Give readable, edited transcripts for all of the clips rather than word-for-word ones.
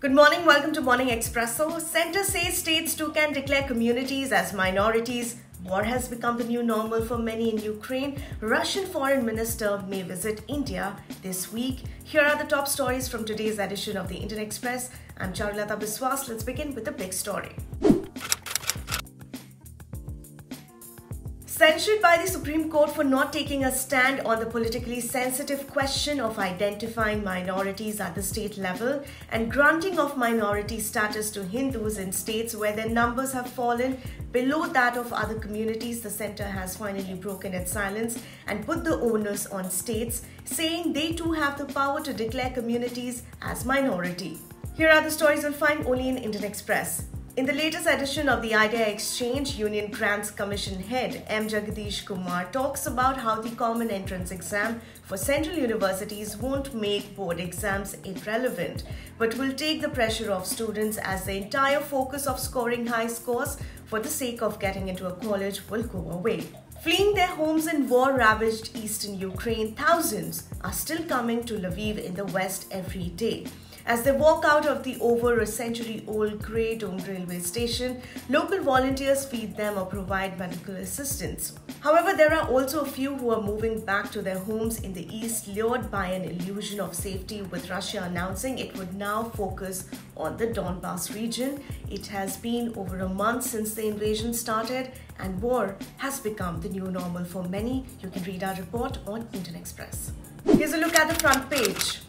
Good morning, welcome to Morning Expresso. Centre says states too can declare communities as minorities. War has become the new normal for many in Ukraine. Russian Foreign Minister may visit India this week. Here are the top stories from today's edition of the Indian Express. I'm Charulata Biswas. Let's begin with the big story. Censured by the Supreme Court for not taking a stand on the politically sensitive question of identifying minorities at the state level and granting of minority status to Hindus in states where their numbers have fallen below that of other communities, the centre has finally broken its silence and put the onus on states, saying they too have the power to declare communities as minority. Here are the stories you'll find only in Indian Express. In the latest edition of the Idea Exchange, Union Grants Commission head M. Jagadish Kumar talks about how the common entrance exam for central universities won't make board exams irrelevant, but will take the pressure off students as the entire focus of scoring high scores for the sake of getting into a college will go away. Fleeing their homes in war-ravaged eastern Ukraine, thousands are still coming to Lviv in the west every day. As they walk out of the over a century-old grey domed railway station, local volunteers feed them or provide medical assistance. However, there are also a few who are moving back to their homes in the east, lured by an illusion of safety, with Russia announcing it would now focus on the Donbas region. It has been over a month since the invasion started, and war has become the new normal for many. You can read our report on Indian Express. Here's a look at the front page.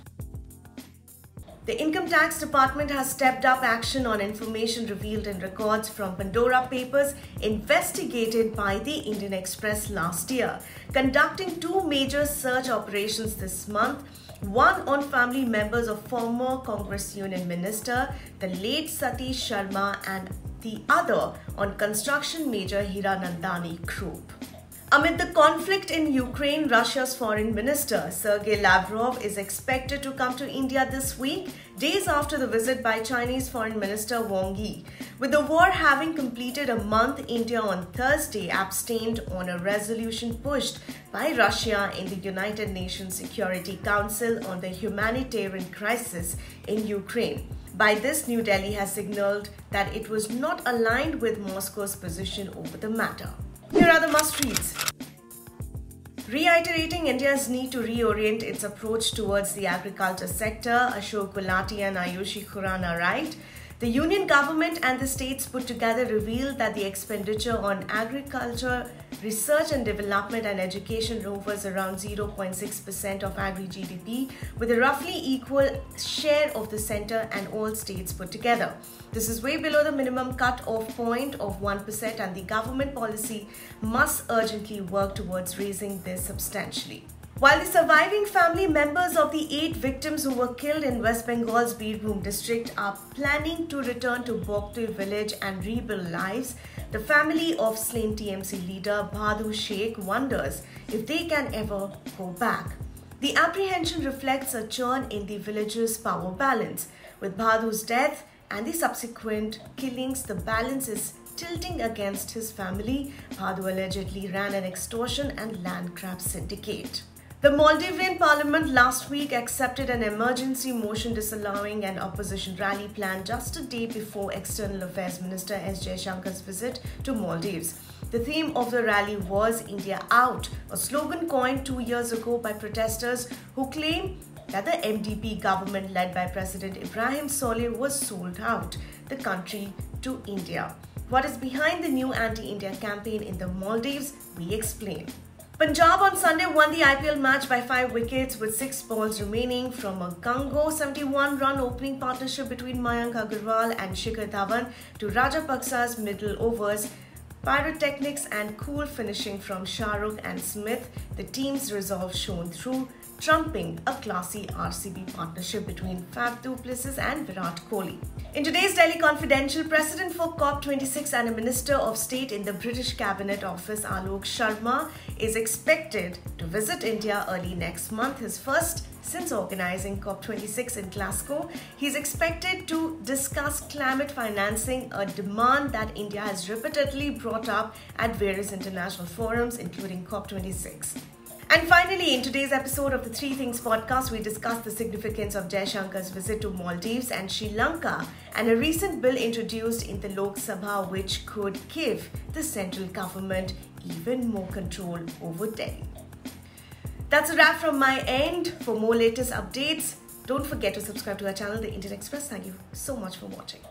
The Income Tax Department has stepped up action on information revealed in records from Pandora Papers investigated by the Indian Express last year, conducting two major search operations this month, one on family members of former Congress Union Minister, the late Satish Sharma, and the other on construction major Hiranandani Group. Amid the conflict in Ukraine, Russia's Foreign Minister Sergei Lavrov is expected to come to India this week, days after the visit by Chinese Foreign Minister Wang Yi. With the war having completed a month, India on Thursday abstained on a resolution pushed by Russia in the United Nations Security Council on the humanitarian crisis in Ukraine. By this, New Delhi has signaled that it was not aligned with Moscow's position over the matter. Here are the must-reads. Reiterating India's need to reorient its approach towards the agriculture sector, Ashok Gulati and Ayushi Khurana write, the union government and the states put together revealed that the expenditure on agriculture, research and development and education hovers around 0.6% of agri-GDP, with a roughly equal share of the centre and all states put together. This is way below the minimum cut-off point of 1%, and the government policy must urgently work towards raising this substantially. While the surviving family members of the 8 victims who were killed in West Bengal's Birbhum district are planning to return to Bogtui village and rebuild lives, the family of slain TMC leader Bhadu Sheikh wonders if they can ever go back. The apprehension reflects a churn in the village's power balance. With Bhadu's death and the subsequent killings, the balance is tilting against his family. Bhadu allegedly ran an extortion and land grab syndicate. The Maldivian parliament last week accepted an emergency motion disallowing an opposition rally planned just a day before External Affairs Minister S. Jaishankar's visit to Maldives. The theme of the rally was India Out, a slogan coined 2 years ago by protesters who claim that the MDP government led by President Ibrahim Solih was sold out the country to India. What is behind the new anti-India campaign in the Maldives? We explain. Punjab on Sunday won the IPL match by 5 wickets with 6 balls remaining from a gung-ho 71-run opening partnership between Mayank Agarwal and Shikhar Dhawan to Rajapaksa's middle overs, pyrotechnics and cool finishing from Shahrukh and Smith. The team's resolve shone through, trumping a classy RCB partnership between Faf du Plessis and Virat Kohli. In today's Delhi Confidential, President for COP26 and a Minister of State in the British Cabinet Office, Alok Sharma, is expected to visit India early next month, his first since organizing COP26 in Glasgow. He is expected to discuss climate financing, a demand that India has repeatedly brought up at various international forums, including COP26. And finally, in today's episode of the Three Things podcast, we discuss the significance of Jaishankar's visit to Maldives and Sri Lanka and a recent bill introduced in the Lok Sabha which could give the central government even more control over Delhi. That's a wrap from my end. For more latest updates, don't forget to subscribe to our channel, The Indian Express. Thank you so much for watching.